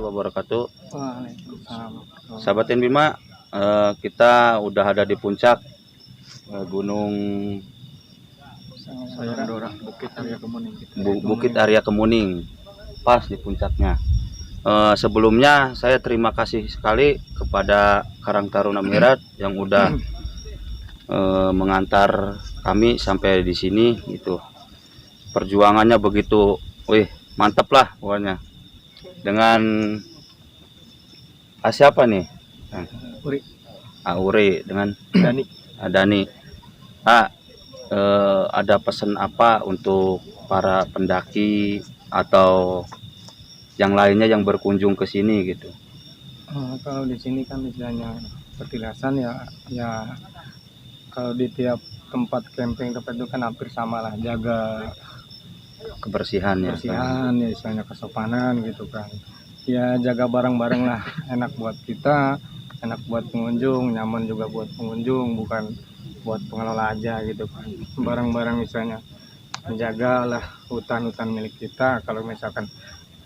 wabarakatuh. Waalaikumsalam. Sahabat Bima, kita udah ada di puncak Gunung Bukit Arya Kemuning. Bukit Arya Kemuning, pas di puncaknya. Sebelumnya saya terima kasih sekali kepada Karang Taruna Mirat yang udah mengantar kami sampai di sini gitu. Perjuangannya begitu, mantap lah pokoknya. Dengan siapa nih? Uri dengan Dani. Ada pesan apa untuk para pendaki atau yang lainnya yang berkunjung ke sini gitu? Kalau di sini kan misalnya petilasan ya kalau di tiap tempat camping tempat itu kan hampir sama lah, jaga kebersihan ya misalnya kesopanan gitu kan. Ya jaga barang-barang lah, enak buat kita, enak buat pengunjung, nyaman juga buat pengunjung, bukan buat pengelola aja gitu kan. Barang-barang misalnya menjagalah hutan-hutan milik kita, kalau misalkan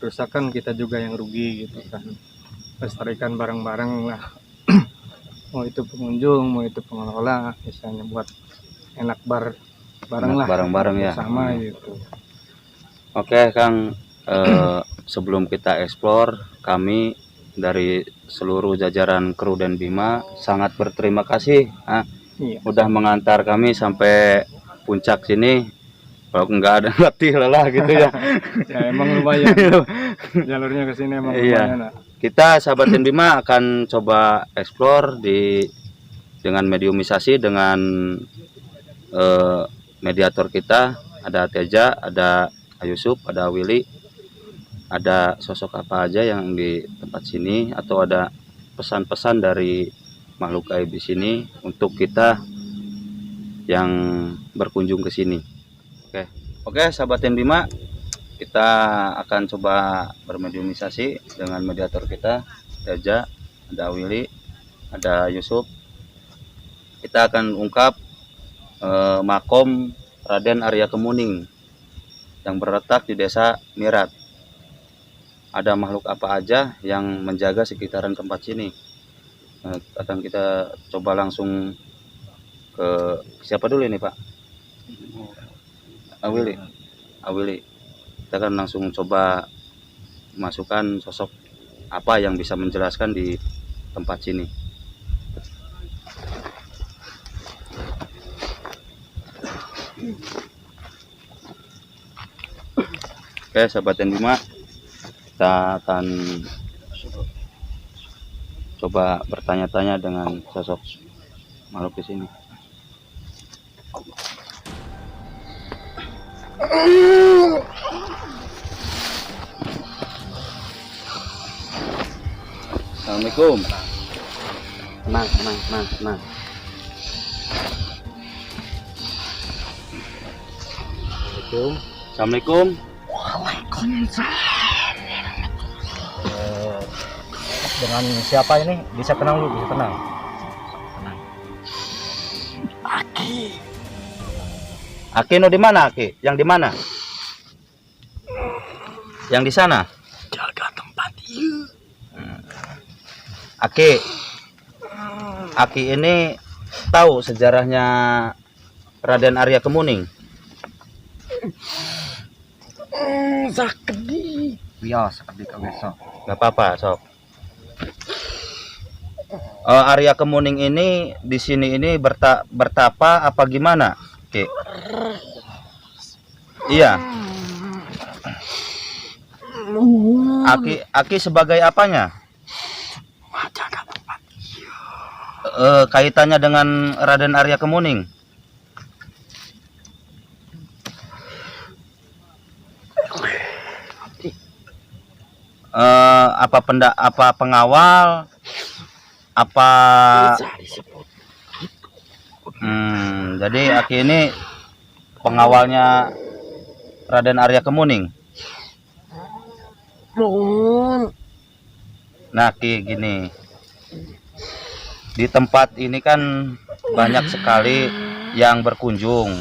rusak kan kita juga yang rugi gitu kan. Lestarikan barang-barang lah. Mau itu pengunjung, mau itu pengelola, misalnya buat enak bareng ya sama gitu. Oke Kang, sebelum kita eksplor, kami dari seluruh jajaran kru dan Bima sangat berterima kasih udah mengantar kami sampai puncak sini. Kalau nggak ada letih lelah gitu ya. Ya emang lumayan. Jalurnya ke sini emang lumayan. Kita sahabat Bima akan coba eksplor dengan mediumisasi dengan mediator kita. Ada Teja, ada Yusuf, ada Willy. Ada sosok apa aja yang di tempat sini, atau ada pesan-pesan dari makhluk gaib di sini untuk kita yang berkunjung ke sini. Oke, sahabat Bima, kita akan coba bermediumisasi dengan mediator kita, Teja, ada Willy, ada Yusuf. Kita akan ungkap makom Raden Arya Kemuning yang terletak di Desa Mirat. Ada makhluk apa aja yang menjaga sekitaran tempat sini. Akan kita coba langsung ke siapa dulu ini Pak? Willy. Kita akan langsung coba masukkan sosok apa yang bisa menjelaskan di tempat sini. Oke, sahabat Bima, kita akan coba bertanya-tanya dengan sosok makhluk di sini. Assalamualaikum. Tenang. Assalamualaikum. Waalaikumsalam. Dengan siapa ini? Bisa kenal dulu, bisa kenal. Aki no di mana Aki? Yang di mana? Yang di sana. Jaga tempat ini. Aki ini tahu sejarahnya Raden Arya Kemuning? Sakedi. Ya, sakedi besok. Gak apa-apa, sok. Arya Kemuning ini di sini ini bertapa apa gimana? Oke. Iya. Aki sebagai apanya? Jaga tempat. Kaitannya dengan Raden Arya Kemuning? Apa pengawal? Apa? Jadi Aki ini pengawalnya Raden Arya Kemuning. Nah, Ki, gini. Di tempat ini kan banyak sekali yang berkunjung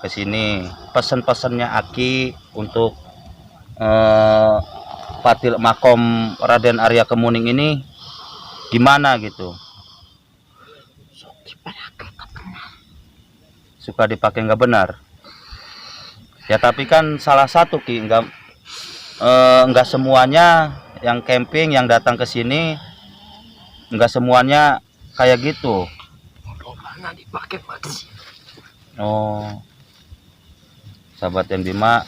ke sini. Pesan-pesannya Aki untuk menempati makom Raden Arya Kemuning ini gimana gitu? Suka dipakai nggak benar. Ya tapi kan salah satu Ki, nggak semuanya yang camping yang datang ke sini nggak semuanya kayak gitu. Oh, sahabat yang Bima,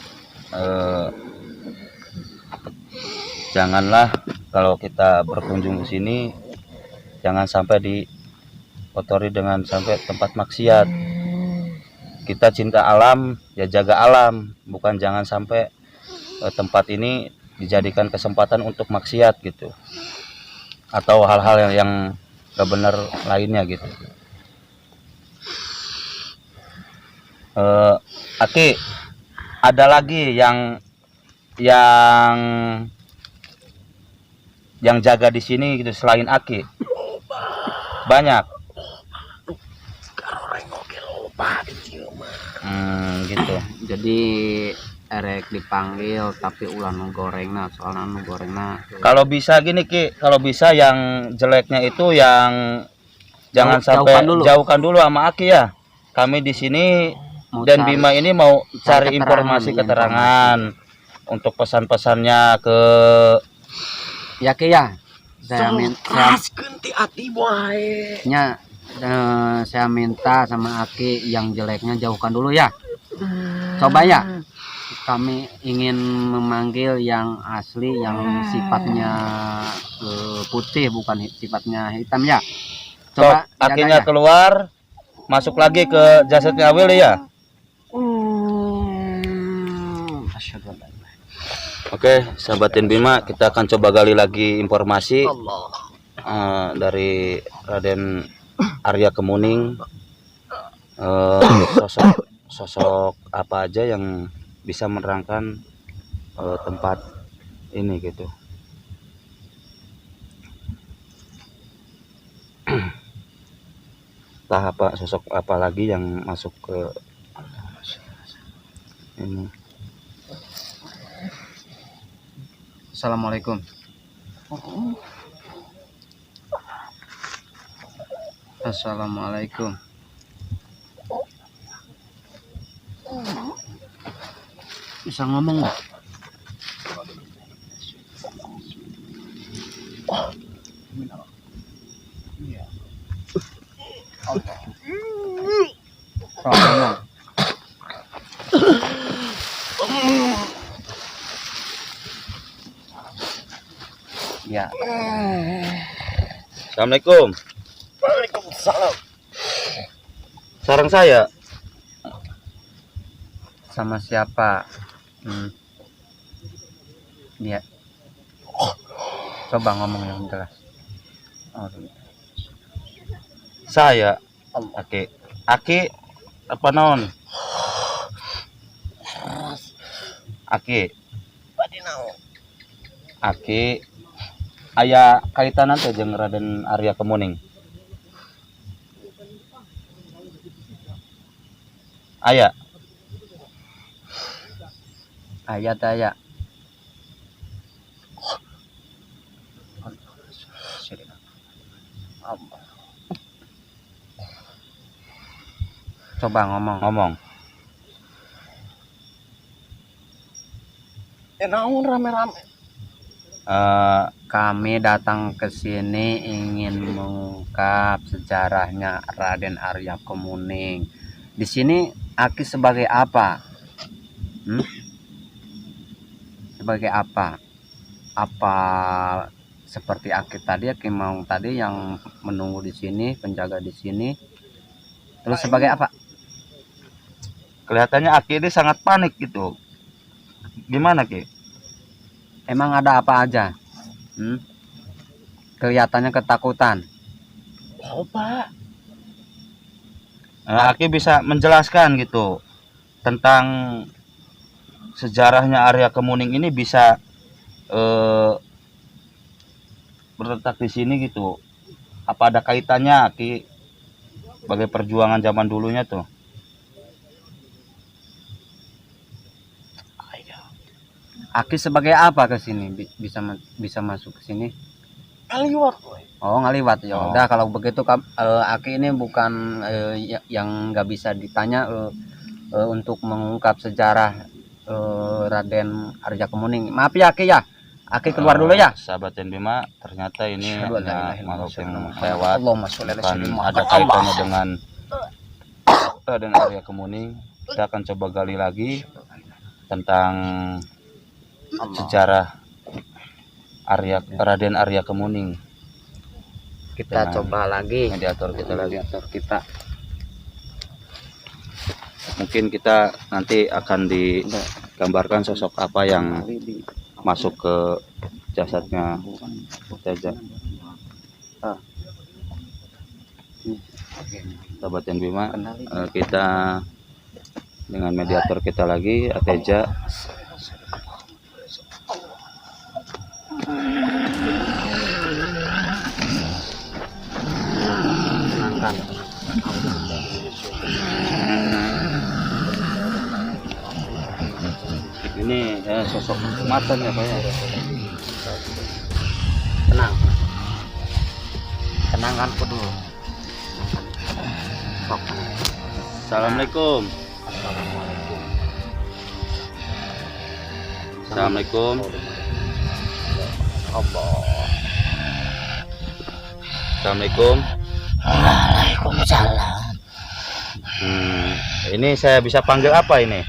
janganlah kalau kita berkunjung ke sini jangan sampai dikotori dengan sampai tempat maksiat. Kita cinta alam, ya jaga alam, bukan jangan sampai tempat ini dijadikan kesempatan untuk maksiat gitu, atau hal-hal yang gak benar lainnya gitu. Aki, ada lagi yang jaga di sini gitu selain Aki? Banyak. Gitu. Jadi erek dipanggil tapi ulah nu gorengna, soalnya nu gorengna. Kalau bisa gini Ki, kalau bisa yang jeleknya itu yang jangan sampai jauhkan dulu sama Aki ya. Kami di sini dan Bima ini mau cari informasi keterangan untuk pesan-pesannya ke ya Ki ya. Saya minta saya minta sama Aki yang jeleknya jauhkan dulu ya. Coba ya. Kami ingin memanggil yang asli, yang sifatnya putih, bukan sifatnya hitam ya. Coba Akinya keluar, masuk lagi ke jasadnya Willy ya. Oke, sahabatin Bima, kita akan coba gali lagi informasi dari Raden Arya Kemuning. Sosok apa aja yang bisa menerangkan tempat ini gitu. Entah apa sosok apa lagi yang masuk ke ini. Assalamualaikum. Assalamualaikum. Bisa ngomong nggak? Ngomong. Ya. Assalamualaikum. Waalaikumsalam. Sarang saya. Sama siapa? Dia. Coba ngomong yang jelas. Saya. Aki apa non? Aki. Aki aya kaitan nanti jeung Raden Arya Kemuning. Aya. Ayat aya. Coba ngomong. Ya naon rame-rame. Kami datang ke sini ingin mengungkap sejarahnya Raden Arya Kemuning. Di sini Aki sebagai apa? Sebagai apa? Apa seperti Aki tadi, Aki mau tadi yang menunggu di sini, penjaga di sini? Terus sebagai apa? Kelihatannya Aki ini sangat panik gitu. Gimana Ki? Emang ada apa aja? Kelihatannya ketakutan. Oh, Pak. Aki bisa menjelaskan gitu tentang sejarahnya Arya Kemuning ini bisa berletak di sini gitu. Apa ada kaitannya Aki sebagai perjuangan zaman dulunya tuh? Aki sebagai apa ke sini? Bisa masuk ke sini? Ngaliwat. Oh, ngaliwat ya. Oh. Udah kalau begitu Aki ini bukan yang nggak bisa ditanya untuk mengungkap sejarah Raden Arya Kemuning. Maaf ya Aki ya. Aki keluar dulu ya. Sahabat Dan Bima, ternyata ini Asyhadu an la ilaha hanya illallah makhluk yang Muhammadur lewat, Allahumma sholli ala bukan sayyidina ada Muhammad. kaitannya dengan Raden Arya Kemuning. Kita akan coba gali lagi tentang sejarah Raden Arya Kemuning. Kita Dengan coba lagi. Mediator kita lagi. Mediator kita. Mungkin kita nanti akan digambarkan sosok apa yang masuk ke jasadnya Teja. Sahabat Dan Bima, kita dengan mediator kita lagi, Ateja. Ini sosok matan ya Pak ya. Tenang. Tenangkanku dulu. Sok. Assalamualaikum. Assalamualaikum. Assalamualaikum. Waalaikumsalam. Ini saya bisa panggil apa ini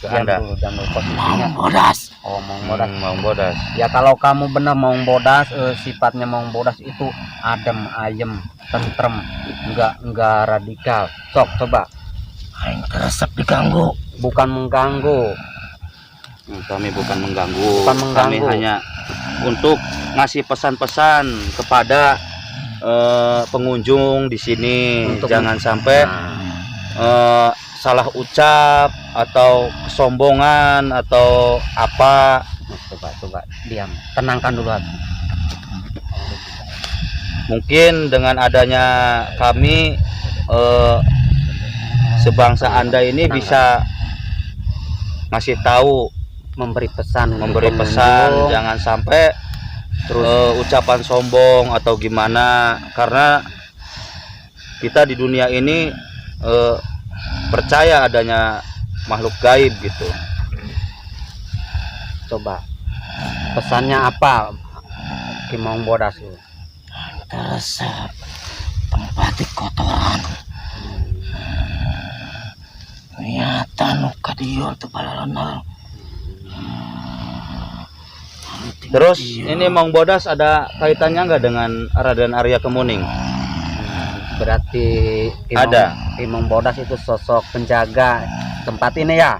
ke Anda? Jangan lupa posisinya. Bodas. Oh, Maung Bodas. Maung Bodas. Ya kalau kamu benar Maung Bodas, sifatnya Maung Bodas itu adem, ayem, tentrem, enggak radikal. Sok coba. Aing teresep diganggu. Bukan mengganggu. Kami bukan mengganggu. Bukan Kami mengganggu. hanya untuk ngasih pesan-pesan kepada pengunjung di sini. Untuk Jangan sampai Nah, salah ucap atau kesombongan atau apa. coba diam. Tenangkan dulu hati. Mungkin dengan adanya kami sebangsa Anda ini bisa ngasih tahu, Memberi pesan, untuk memberi pengunjung. pesan, jangan sampai terus ucapan sombong atau gimana, karena kita di dunia ini percaya adanya makhluk gaib gitu. Coba pesannya apa Ki Maung Bodas itu? Teresep tempat di kotoran. Niatan ka dieu teu balalenal. Terus ini Maung Bodas ada kaitannya nggak dengan Raden Arya Kemuning? Berarti Ada. Ki Maung Bodas itu sosok penjaga tempat ini ya,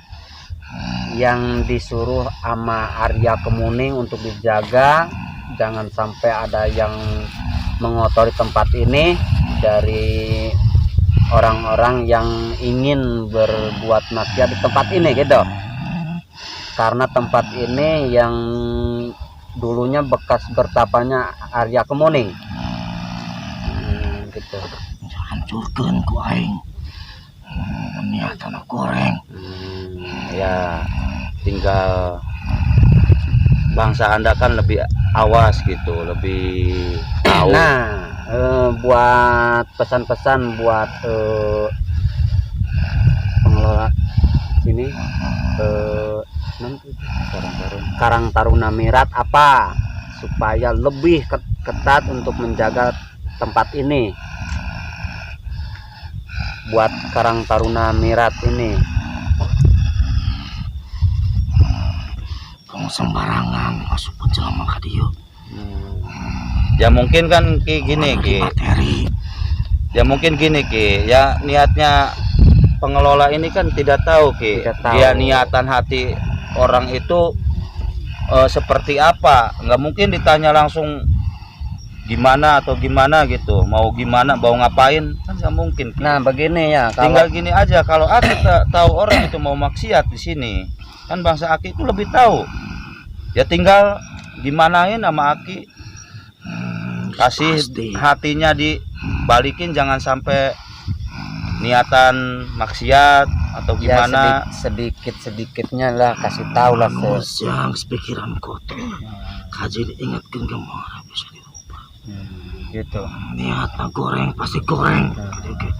yang disuruh sama Arya Kemuning untuk dijaga, jangan sampai ada yang mengotori tempat ini dari orang-orang yang ingin berbuat maksiat di tempat ini gitu. Karena tempat ini yang dulunya bekas bertapanya Arya Kemuning. Gitu. Hancurkeun ku aing. Niatan goreng. Ya tinggal bangsa Anda kan lebih awas gitu, lebih tahu. Nah, buat pesan-pesan buat pengelola sini Karang Taruna Mirat apa supaya lebih ketat untuk menjaga tempat ini, buat Karang Taruna Mirat ini. Kamu sembarangan masuk penjelma ka dieu. Ya mungkin kan Ki gini Ki. Materi. Ya mungkin gini Ki, ya niatnya pengelola ini kan tidak tahu Ki. Tidak tahu. Dia niatan hati orang itu seperti apa. Nggak mungkin ditanya langsung gimana atau gimana gitu. Mau gimana, mau ngapain, kan nggak mungkin Ki. Nah begini ya, Tinggal gini aja, kalau Aki tahu orang itu mau maksiat di sini, kan bangsa Aki itu lebih tahu. Ya tinggal gimanain sama Aki, kasih Pasti. hatinya dibalikin, jangan sampai niatan maksiat atau Ya, gimana? sedikit-sedikitnya lah kasih tahu lah yang pikiran kotor kaji diingatkan kemana bisa dirubah gitu. niatnya goreng pasti goreng oke.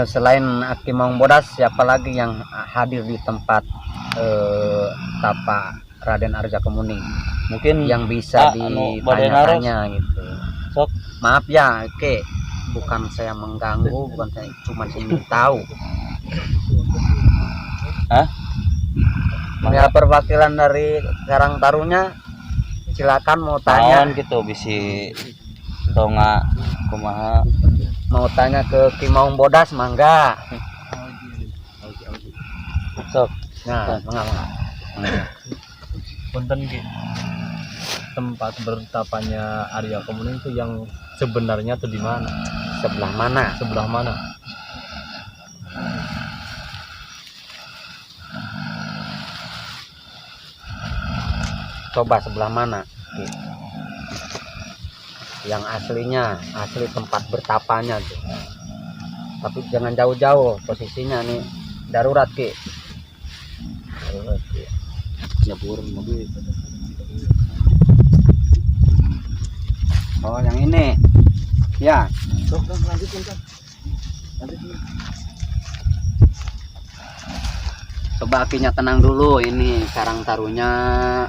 Selain Aki Maung Bodas, siapa lagi yang hadir di tempat tapa Raden Arja Kemuning Mungkin yang bisa anu, ditanya-tanya gitu? Sok. Maaf ya, oke, bukan saya mengganggu, bukan saya, cuma ingin tahu. Hah? Ya, perwakilan dari Karang Taruna, silakan mau tanya. Naon gitu bisi tonga kumaha. Mau tanya ke Ki Maung Bodas, mangga. Sok. Nah, mangga. Punten Ki, tempat bertapanya Arya Kemuning itu yang sebenarnya tuh di mana? Sebelah mana? Sebelah mana? Coba sebelah mana? Ki? Yang aslinya, asli tempat bertapanya tuh. Tapi jangan jauh-jauh, posisinya nih darurat Ki. Darurat Ki. Nyebur mobil. Oh, yang ini. Ya. Coba Akinya tenang dulu, ini Karang Taruna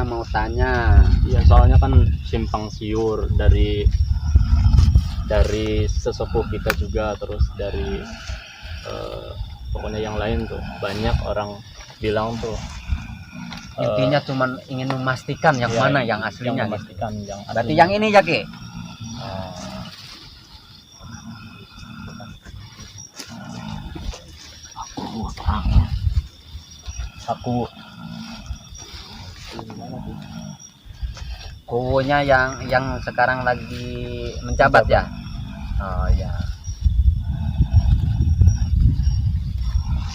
mau tanya. Iya, soalnya kan simpang siur dari sesepuh kita juga, terus dari pokoknya yang lain tuh banyak orang bilang tuh Intinya cuman ingin memastikan yang iya, mana yang aslinya. yang memastikan yang Berarti aslinya. yang ini ya Ki? Aku Kubunya yang sekarang lagi menjabat ya? Oh ya.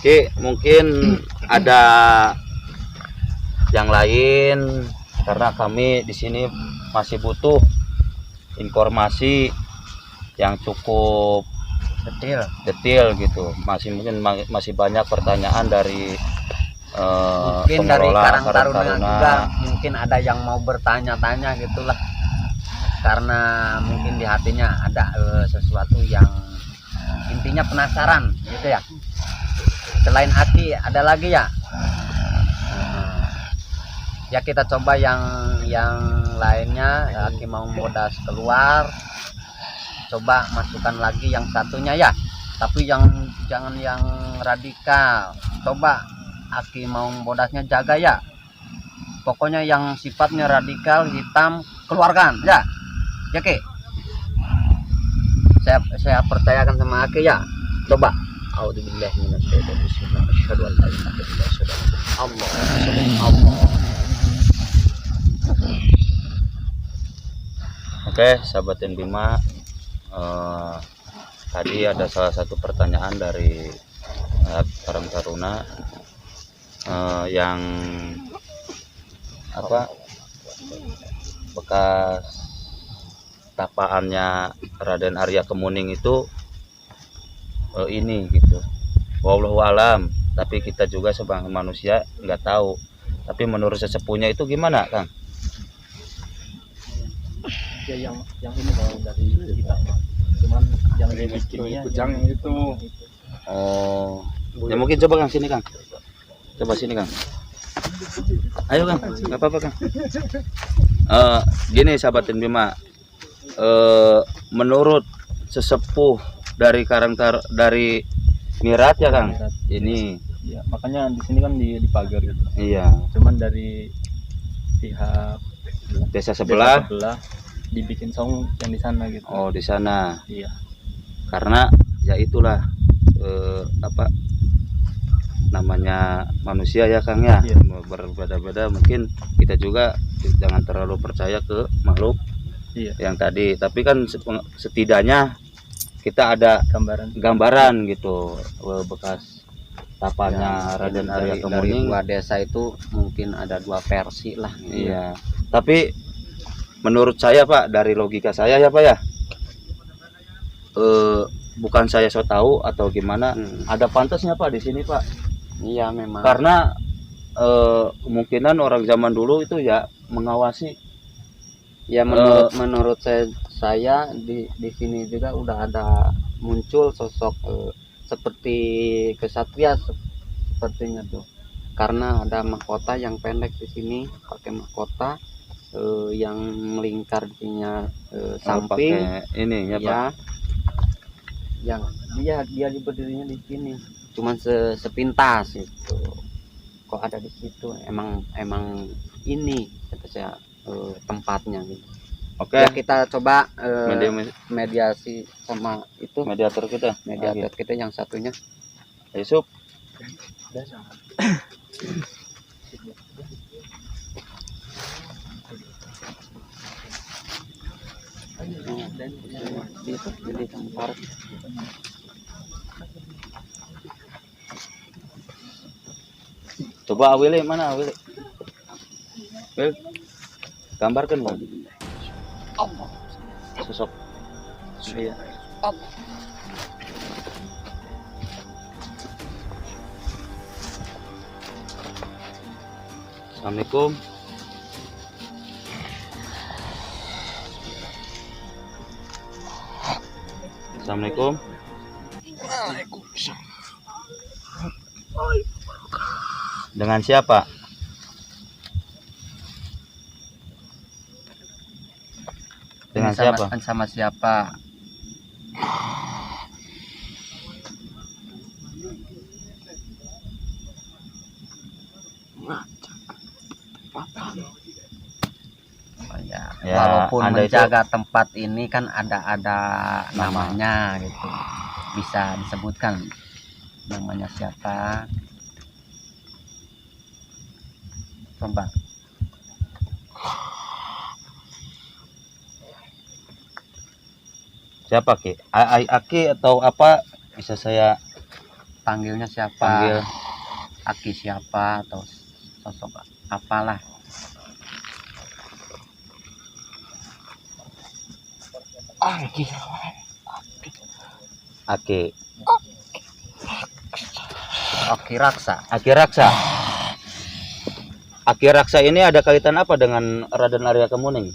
Ki, mungkin ada yang lain karena kami di sini masih butuh informasi yang cukup detail gitu. Masih banyak pertanyaan dari Mungkin dari pengelola Karang Karang Taruna Taruna. juga mungkin ada yang mau bertanya-tanya gitulah, karena mungkin di hatinya ada sesuatu yang intinya penasaran gitu ya. Selain Aki ada lagi ya? Ya kita coba yang lainnya. Aki Maung Bodas keluar, coba masukkan lagi yang satunya ya, tapi jangan yang radikal. Coba Aki Maung Bodasnya jaga ya, pokoknya yang sifatnya radikal hitam keluarkan ya, ya Ki. Saya percayakan sama Aki ya. Coba. A'udzubillahi minasyaitonir rajim. Asyhadu an la ilaha illallah Allah. Oke, sahabat Bima, tadi ada salah satu pertanyaan dari Karang Taruna yang apa, bekas tapaannya Raden Arya Kemuning itu ini gitu. Wallahu alam, tapi kita juga sebagai manusia nggak tahu. Tapi menurut sesepuhnya itu gimana, Kang? ya yang ini kalau dari kita, cuman yang dibikinnya yang itu Oh, ya mungkin coba Kang sini Kang. Coba sini Kang. Ayo Kang, nggak apa-apa Kang. Gini sahabat Bima, menurut sesepuh dari dari Mirat ya Kang. Ini. ya, makanya di sini kan di pagar gitu. Iya. Cuman dari pihak Desa sebelah. dibikin saung yang di sana gitu. Oh di sana. Iya. Karena ya itulah apa namanya manusia ya Kang ya. Iya. Berbeda-beda, mungkin kita juga jangan terlalu percaya ke makhluk yang tadi. Tapi kan setidaknya kita ada gambaran gitu bekas tapanya Raden Arya dari Kemuning. dua desa itu mungkin ada dua versi lah. Iya. Tapi menurut saya Pak, dari logika saya ya Pak ya, bukan saya so tahu atau gimana, ada pantasnya Pak di sini Pak. Iya memang. Karena kemungkinan orang zaman dulu itu ya mengawasi. Ya menurut saya di sini juga udah ada muncul sosok seperti kesatria sepertinya tuh. Karena ada mahkota yang pendek di sini, pakai mahkota yang melingkar dinya samping. Ini ya Pak. Ya, yang dia berdirinya di sini. Cuman sepintas itu. Kok ada di situ? Emang ini kata saya tempatnya gitu. Oke. Ya kita coba mediasi sama itu mediator kita. kita yang satunya. Yusuf. Di tempat Coba Willy mana Willy? Wil, gambarkan Bang. Sosok. Iya. Assalamualaikum. Assalamualaikum. Dengan siapa? Dengan siapa? Sama siapa? Ya, walaupun menjaga tempat ini kan ada namanya gitu, bisa disebutkan namanya siapa, coba. Siapa Ki? Aki atau apa bisa saya Panggilnya siapa? panggil? Aki siapa atau sosok apalah. Aki. Aki Raksa. Aki Raksa. Aki Raksa ini ada kaitan apa dengan Raden Arya Kemuning?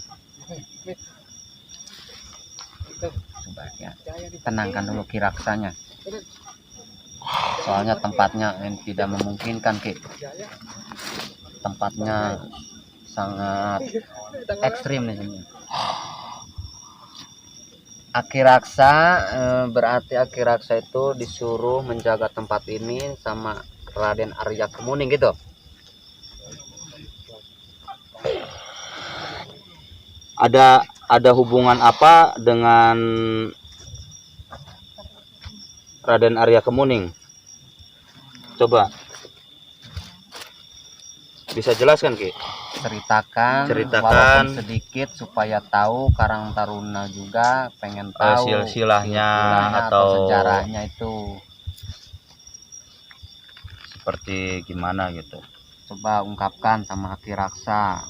Coba ya, tenangkan dulu Ki Raksanya. Soalnya tempatnya yang tidak memungkinkan Ki. Tempatnya sangat ekstrim nih. Aki Raksa berarti Aki Raksa itu disuruh menjaga tempat ini sama Raden Arya Kemuning gitu. Ada hubungan apa dengan Raden Arya Kemuning? Coba bisa jelaskan Ki? Ceritakan walaupun sedikit supaya tahu Karang Taruna juga pengen tahu silsilahnya atau sejarahnya itu seperti gimana gitu. Coba ungkapkan sama Aki Raksa.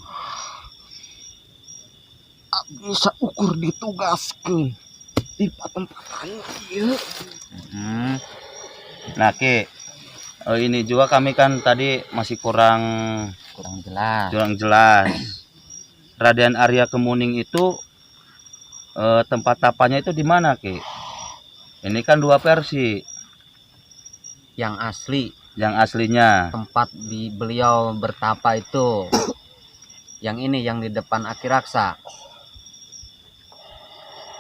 Bisa ukur ditugaskan di tempat ieu. Nah Ki, ini juga kami kan tadi masih kurang jelas. Raden Arya Kemuning itu tempat tapanya itu di mana Ki? Ini kan dua versi. Yang aslinya tempat di beliau bertapa itu yang ini, yang di depan Aki Raksa,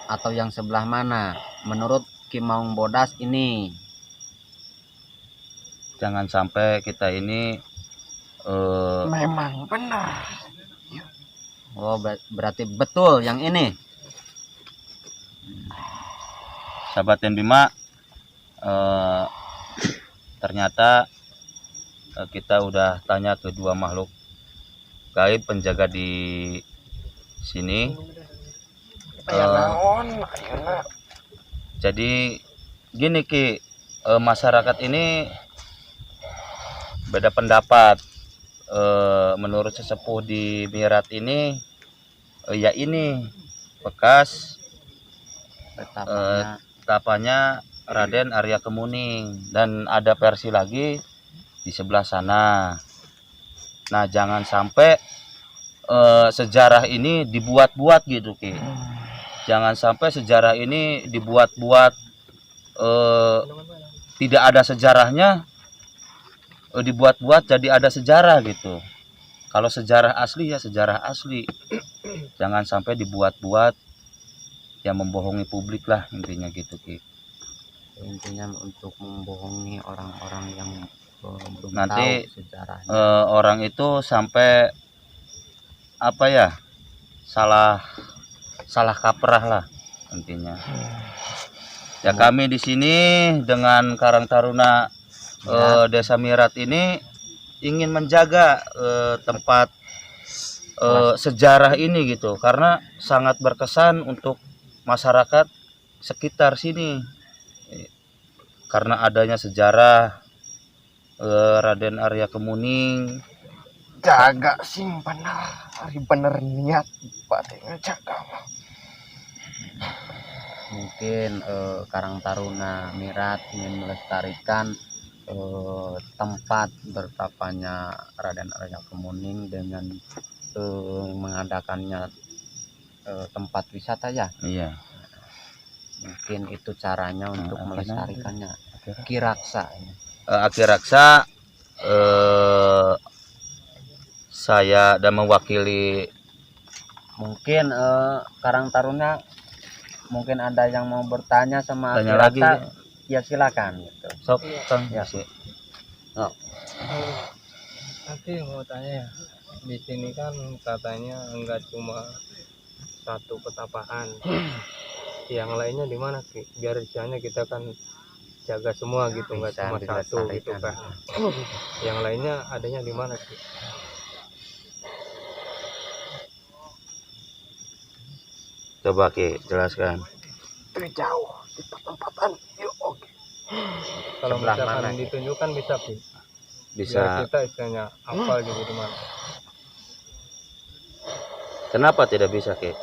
atau yang sebelah mana? Menurut Ki Maung Bodas ini. Jangan sampai kita ini Memang benar. Oh, berarti betul yang ini. Sahabat dan Bima, ternyata kita udah tanya ke dua makhluk gaib penjaga di sini. Jadi gini Ki, masyarakat ini beda pendapat. Menurut sesepuh di Mirat ini, ya ini bekas tapanya Raden Arya Kemuning, dan ada versi lagi di sebelah sana. Nah, jangan sampai sejarah ini dibuat-buat gitu Ki. Jangan sampai sejarah ini dibuat-buat, tidak ada sejarahnya, dibuat-buat jadi ada sejarah gitu. Kalau sejarah asli ya sejarah asli, jangan sampai dibuat-buat yang membohongi publik lah, intinya gitu Ki. Intinya untuk membohongi orang-orang yang belum Nanti tahu sejarahnya. orang itu sampai apa ya, salah kaprah lah intinya. Ya kami di sini dengan Karang Taruna Desa Mirat ini ingin menjaga tempat sejarah ini gitu, karena sangat berkesan untuk masyarakat sekitar sini, karena adanya sejarah Raden Arya Kemuning. Jaga sing benar, hari bener niat batik ngejaga mah. Mungkin Karang Taruna Mirat ingin melestarikan tempat bertapanya Raden Arya Kemuning dengan mengadakannya tempat wisata ya. Iya. Mungkin itu caranya untuk Nah, melestarikannya. Ki Raksa. Aki Raksa, saya dan mewakili. Mungkin Karang Taruna mungkin ada yang mau bertanya sama Ki Tanya lagi, Raksa, ya silakan gitu. sok Kang. Ya. Sih. Nanti mau tanya ya, di sini kan katanya enggak cuma satu petapaan, yang lainnya di mana Ki? Biar istilahnya kita kan jaga semua gitu, enggak Bisa cuma satu gitu dilestarikan. kan. Yang lainnya adanya di mana Ki? Coba Ki jelaskan. Itu jauh di pertempatan. Yuk, oke. Kalau Sebelah misalkan mana, Ki? ditunjukkan bisa Ki? Biar Bisa. kita istilahnya hafal gitu di mana. Kenapa tidak bisa Ki?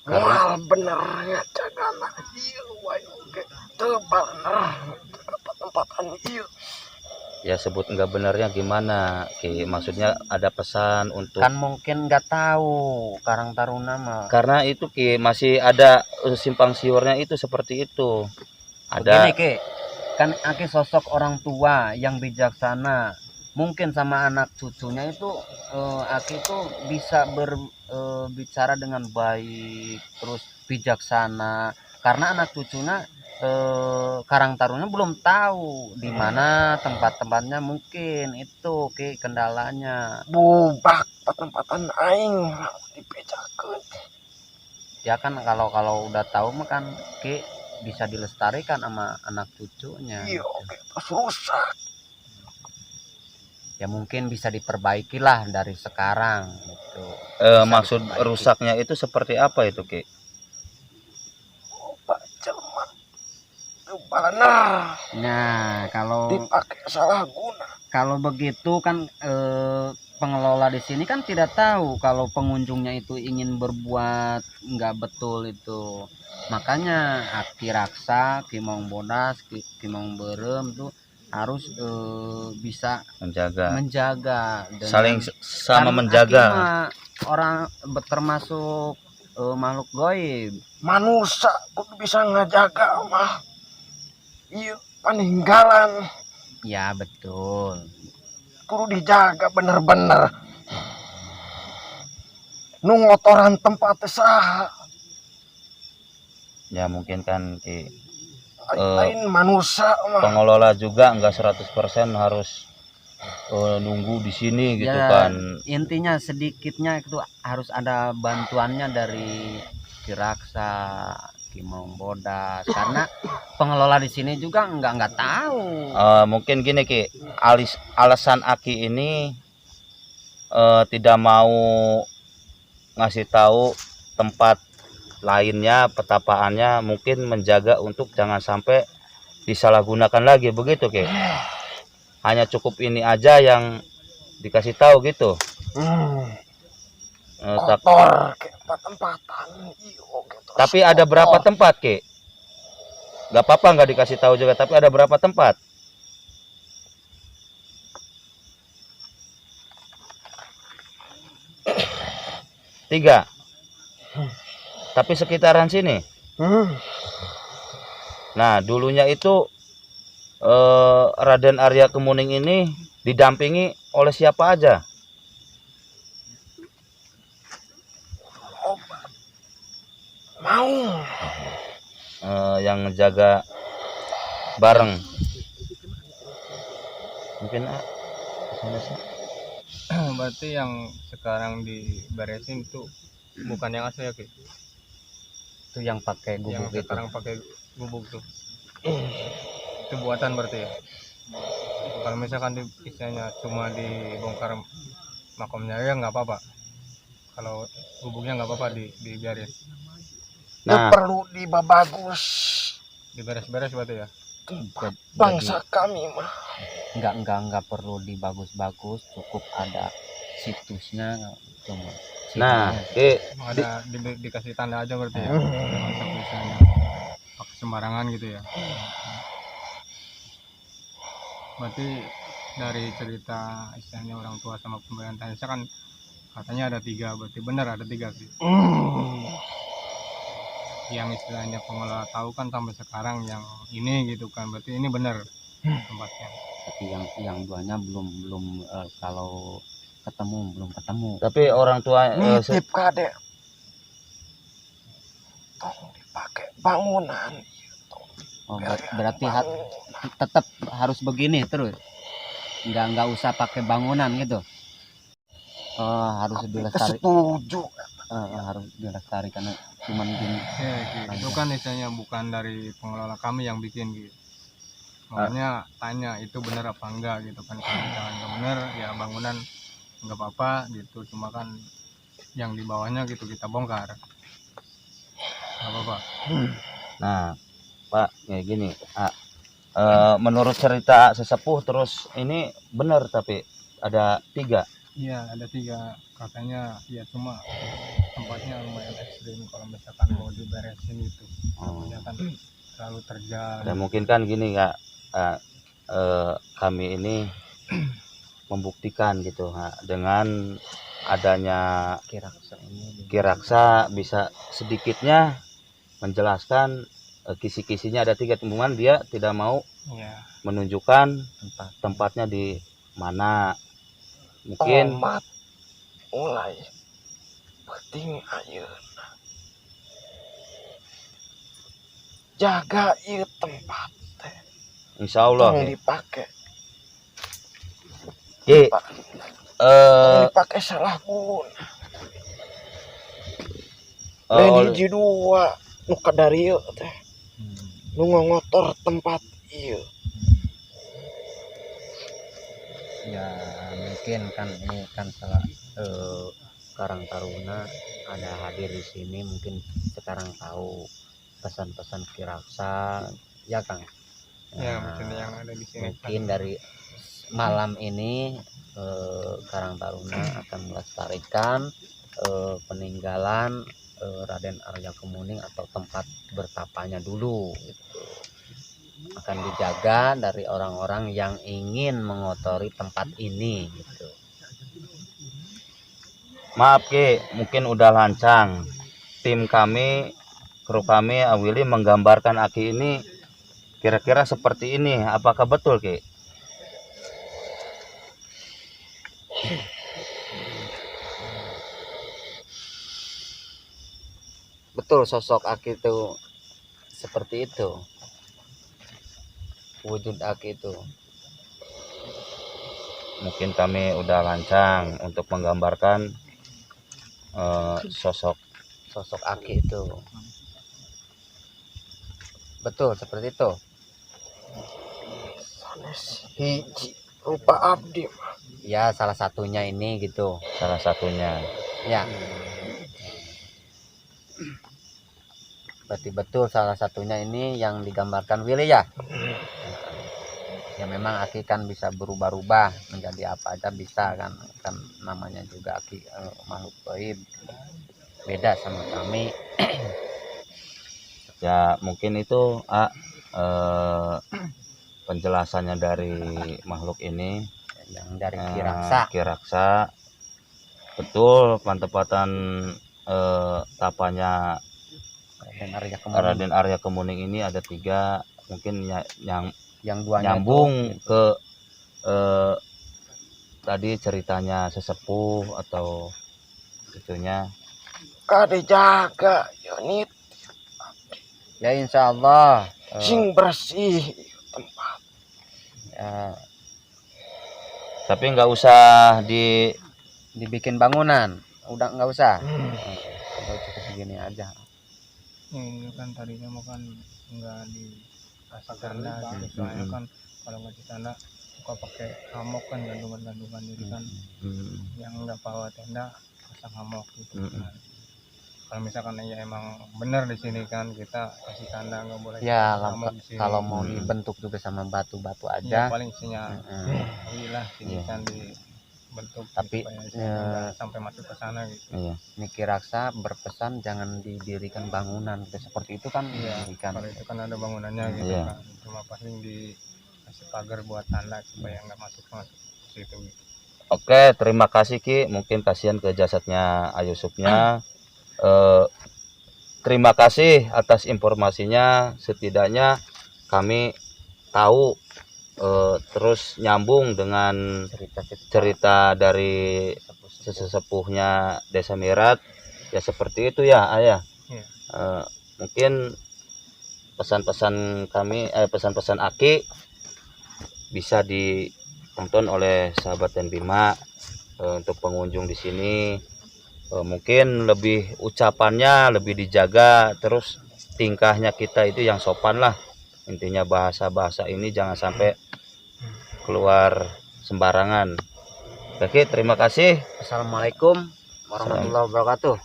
Karena bener ngejaga mah. Iya, wae oke. Teu bener pertempatan iya. Ya sebut enggak benernya gimana Ki? Maksudnya ada pesan untuk, Kan mungkin nggak tahu Karang Taruna mah. karena itu Ki masih ada simpang siurnya itu seperti itu. Begini Ada Ki, kan Aki sosok orang tua yang bijaksana. Mungkin sama anak cucunya itu Aki itu bisa berbicara dengan baik, terus bijaksana. Karena anak cucunya Karang Taruna belum tahu di mana tempat-tempatnya, mungkin itu Ki kendalanya. Bubak pertempatan aing dipejakeun. Ya kan kalau udah tahu mah kan Ki bisa dilestarikan sama anak cucunya. Iya, oke. Terus rusak. Ya mungkin bisa diperbaiki lah dari sekarang gitu. Bisa maksud diperbaiki. rusaknya itu seperti apa itu Ki? Pak jelema. Teu bener. Nah, Dipakai salah guna. kalau begitu kan pengelola di sini kan tidak tahu kalau pengunjungnya itu ingin berbuat nggak betul itu. Makanya Aki Raksa, Ki Maung Bodas, Ki Maung Berem tuh harus bisa Menjaga. dengan Saling sama kan menjaga. Aki mah orang termasuk makhluk goib. Manusia kudu bisa ngajaga mah. Iya, peninggalan Ya betul. kudu dijaga bener-bener. Nu ngotoran tempat teh saha? Ya mungkin kan Ki, Lain manusia mah. pengelola juga enggak 100% harus nunggu di sini gitu Ya, kan. intinya sedikitnya itu harus ada bantuannya dari Ki Raksa, Ki Maung Bodas, karena pengelola di sini juga nggak tahu. Mungkin gini Ki, alasan Aki ini tidak mau ngasih tahu tempat lainnya, petapaannya, mungkin menjaga untuk jangan sampai disalahgunakan lagi begitu Ki. Hanya cukup ini aja yang dikasih tahu gitu. kotor ke tempat-tempatan iyo gitu. Tapi ada berapa tempat, Ki? Gak apa-apa nggak dikasih tahu juga, tapi ada berapa tempat? Tiga. Tapi sekitaran sini. Nah, dulunya itu Raden Arya Kemuning ini didampingi oleh siapa aja? Mau Yang ngejaga bareng. Mungkin kesana sih. Berarti yang sekarang diberesin itu bukan yang asli ya, Ki? Itu yang pakai Yang gubuk itu. sekarang pakai gubuk tuh. Itu buatan berarti ya. Kalau misalkan istilahnya cuma dibongkar makamnya ya nggak apa-apa. Kalau gubuknya nggak apa-apa dibiarin. ya Nah, perlu dibagus Diberes-beres berarti ya. tempat bangsa kami mah. Enggak perlu dibagus-bagus, cukup ada situsnya cuma. nah, Ki, Ada dikasih tanda aja berarti ya. Jangan sampai misalnya pakai sembarangan gitu ya. Berarti dari cerita istilahnya orang tua sama pemerintah Indonesia kan katanya ada 3, berarti benar ada 3 sih. Yang istilahnya pengelola tahu kan sampai sekarang yang ini gitu kan, berarti ini benar tempatnya. Tapi yang duanya belum kalau belum ketemu. tapi orang tua Nitip kadek tong dipakai bangunan. Oh, berarti tetap harus begini terus. Enggak usah pakai bangunan gitu. Harus dilestari. Setuju. Harus dilestari karena cuman gini. Ya, gitu. Itu kan istilahnya bukan dari pengelola kami yang bikin gitu. Makanya tanya itu benar apa enggak gitu kan. Kalau misalkan enggak benar ya bangunan enggak apa-apa gitu. Cuma kan yang di bawahnya gitu kita bongkar. Enggak apa-apa. Nah, Pak, kayak gini. Menurut cerita sesepuh terus ini benar, tapi ada 3. Iya, ada 3 katanya ya, cuma tempatnya lumayan ekstrim kalau misalkan mau diberesin itu. Takutnya kan terlalu terjal. Dan mungkin kan gini Kak, kami ini membuktikan gitu dengan adanya Kiraksa bisa sedikitnya menjelaskan kisi-kisinya ada 3 tumbuhan, dia tidak mau Iya. menunjukkan tempatnya di mana. Mungkin Tomat mulai penting ayeuna. Jaga ieu tempat teh. insya Allah Tong dipake. Ki, Dipake salah guna. oleh- Lain hiji 2 nu kadari ieu teh. Nu ngotor tempat ieu. Ya mungkin kan ini kan salah Karang Taruna ada hadir di sini, mungkin sekarang tahu pesan-pesan Kiraksa ya Kang. Ya, maksudnya yang ada di sini. Mungkin dari malam ini Karang Taruna akan melestarikan peninggalan Raden Arya Kemuning atau tempat bertapanya dulu gitu. Akan dijaga dari orang-orang yang ingin mengotori tempat ini gitu. maaf Ki, mungkin udah lancang. Tim kami, kru kami, Awili menggambarkan Aki ini kira-kira seperti ini. Apakah betul Ki? Betul, sosok Aki itu seperti itu. Wujud Aki itu. Mungkin kami udah lancang untuk menggambarkan sosok Aki itu. Betul, seperti itu. Sanes hiji rupa abdi mah. Ya, salah satunya ini gitu. salah satunya. Ya. Berarti betul salah satunya ini yang digambarkan Willy ya. Ya memang Aki kan bisa berubah-ubah menjadi apa aja bisa kan namanya juga Aki makhluk gaib beda sama kami. Ya mungkin itu eh, penjelasannya dari makhluk ini Yang dari eh, Kiraksa. Kiraksa. Betul penempatan tapanya Raden Arya Kemuning ini ada 3, mungkin Yang duanya nyambung itu, ke tadi ceritanya sesepuh atau itunya. Kade jaga unit ya insya Allah sing bersih tempat. ya, Tapi nggak usah dibikin bangunan udah nggak usah. Udah cukup segini aja. Ini kan tadinya mau kan nggak dikasih tanda gitu, soalnya kan kalau nggak di tanda suka pakai hamok kan, gantungan-gantungan diri kan, yang nggak bawa tenda pasang hamok gitu kan. Kalau misalkan ya emang benar di sini kan kita kasih tanda, nggak boleh Ya hamok di sini. kalau mau dibentuk juga sama batu-batu Ya, aja. paling isinya lah sini kan dibentuk Tapi supaya nggak sampai masuk ke sana gitu. Iya. Niki Raksa berpesan jangan didirikan bangunan gitu. Seperti itu kan. Iya, Ikan. kalau itu kan ada bangunannya gitu Iya. kan, cuma paling dikasih pagar buat tanda supaya nggak masuk ke situ gitu. Oke, terima kasih Ki. Mungkin kasihan ke jasadnya Ayusupnya. Terima kasih atas informasinya. Setidaknya kami tahu terus nyambung dengan cerita dari sesepuhnya Desa Mirat. Ya seperti itu ya, Ayah. Iya. Mungkin pesan-pesan kami, pesan-pesan Aki bisa ditonton oleh sahabat dan Bima untuk pengunjung di sini. Mungkin lebih ucapannya lebih dijaga, terus tingkahnya kita itu yang sopan lah. Intinya bahasa-bahasa ini jangan sampai keluar sembarangan. Oke, terima kasih. Assalamualaikum warahmatullahi wabarakatuh.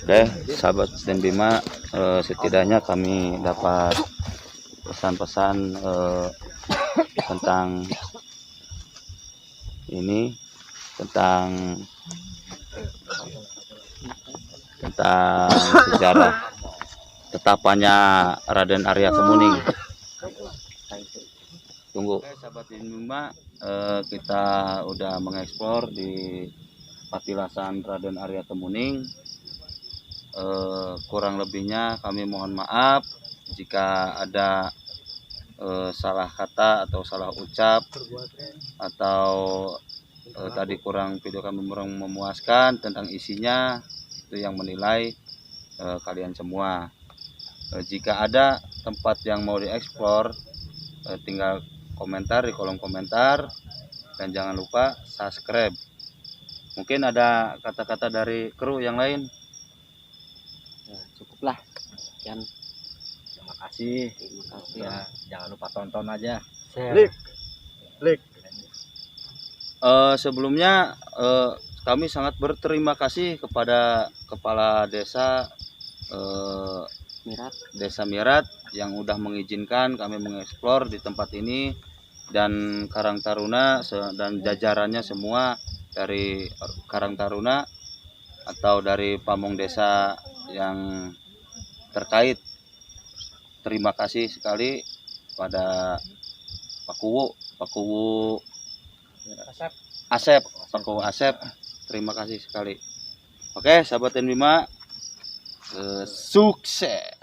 Oke, sahabat dan Bima, setidaknya kami dapat pesan-pesan tentang ini, tentang sejarah tetapannya Raden Arya Kemuning. Tunggu. Oke, sahabat dan Bima, kita udah mengeksplor di patilasan Raden Arya Kemuning. Kurang lebihnya kami mohon maaf jika ada salah kata atau salah ucap atau tadi video kami kurang memuaskan tentang isinya, itu yang menilai kalian semua. Jika ada tempat yang mau dieksplor, tinggal komentar di kolom komentar, dan jangan lupa subscribe. Mungkin ada kata-kata dari kru yang lain. Cukuplah. Sekian. Terima kasih. Ya, jangan lupa tonton aja. Share. Klik. Sebelumnya kami sangat berterima kasih kepada Kepala Desa Desa Mirat yang udah mengizinkan kami mengeksplor di tempat ini, dan Karang Taruna dan jajarannya semua dari Karang Taruna atau dari pamong desa yang terkait. Terima kasih sekali pada Pak Kuwu Asep. Terima kasih sekali. Oke, sahabat dan Bima, sukses.